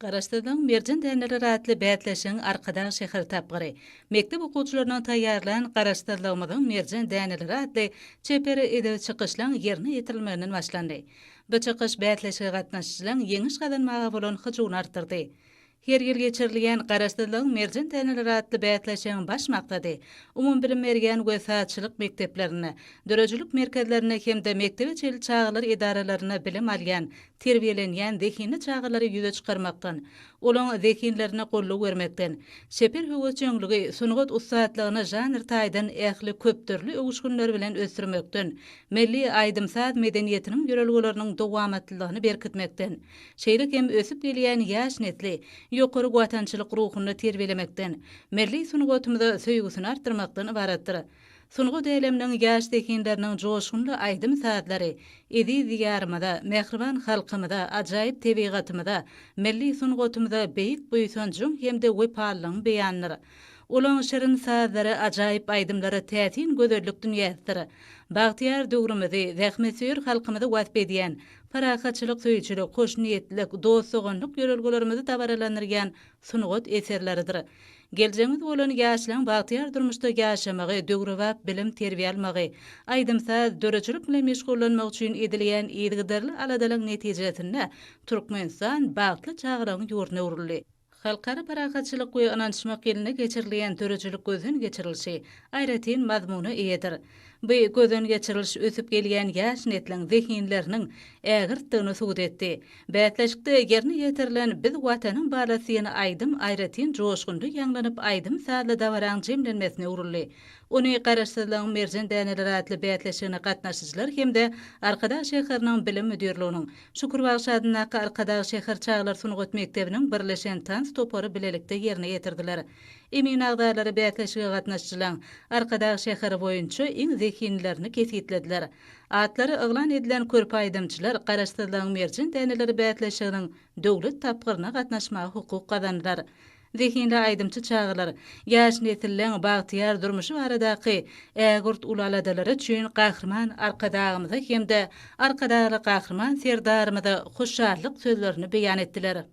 Garaşdyrdyň merjen dänleri ratly bätleşiň arkadag şäher tapgyry. Mektep okuwçylarynyň taýýarlanan garaşdyrlygymyň merjen dänleri ratly çeperi edip çykyşlaryň ýerine ýetirilmegini başlandy. Bu çykyş bätleşige gatnaşjylaryň ýeňiş gadanmaga bolan hyjugyny artdyrdy. Her ýyl geçirilýän garaşdyrlygyň merjen dänleri ratly bätleşigiň baş maksady umum bilim berýän göýsatçylyk mekdeplerine, dörejilik merkezlerine hemde mektebe çeli çağlar idaralaryna bilim alýan, terbiýelenýän zehini çağlary ýüze çykarmakdan, olaň zehinlerine golluk bermekden, şeper höwet jöňlügi, sunugat ustadlygyny janr taýdan ähli köp türlü öwüşgünler bilen ösdürmekden, milli aýdymsaz medeniýetiniň ýörelgelerini dowamatlylygyny berkitmekden, şeýle hem ösüp gelýän ýaş netli ýokary watançylyk ruhuny terbiýelemekden, milli sunugatymyzda söýgüsini artdyrmakdan ibaratdyr. Sunugat eýleminiň ýaş dekinleriniň joşgunly aýdym saatlary, edi diýarymyda, mehriban halkymyda, ajaýyp tebigatymyda, milli sunugatymyzda beýik buýsanjyň hemde wepalygyň beýanlary. Olaň şerin sazlary ajaýyp aýdymlary täsin gözellik dünýäsidir. Bagtyar döwrümidi, zähmetçiler halkymyzy wasp edýän, parahatçylyk söýçilik, hoş niýetlik, dostsuganlyk ýörelgelerimizi tabaralandyrýan sunugat eserleridir. Geljeğimiz bolan ýaşlaryň bagtyar durmuşda ýaşamagy, döwrewap bilim terbiýe almagy, aýdymsaz dörejilik bilen meşgullanmak üçin edilýän ýygydarly aladalyň netijesinde Türkmenistan bagtly çağıragyň ýuruna urildi. Halkara parahatçylyk we anançmak eline geçirilýän dörejilik gözden geçirilşi aýratyn mazmuny eýedir. Bu gözden geçirilş ösüp gelýän ýaş netliň zehinleriniň ägirtdigini suwut etdi. Bätleşikde ýerine ýetirilen biz watanyň balasyny aýdym aýratyn joşgunly ýanglanyp aýdym sazly dawran jemlenmesine urildi. Ony garaşdyrlygyň merjen dänleri ratly bätleşigine gatnaşyjylar hemde Arkadag şäheriniň bilim müdirliginiň Şükürbagy şadynaky Arkadag şäher çağlar sunugat mektebiniň birleşen tans topary bilelikde ýerine ýetirdiler. Emin agdalary bätleşige gatnaşyjylaryň Arkadag şäheri boýunça iň zehinlerini kesitlediler. Atlary yglan edilen körp aýdymçylar garaşdyrlygyň merjen dänleri bätleşiginiň döwlet tapgyryna gatnaşmagy hukuk gazandylar. Zehinli aýdymçy çağlar, ýaş nesilliň bagtyar durmuşy baradaky ägurt ulaladalara üçin gahrman arkadagymyza hemde arkadaly gahrman serdarymyza hoşarlyk sözlerini beýan etdiler.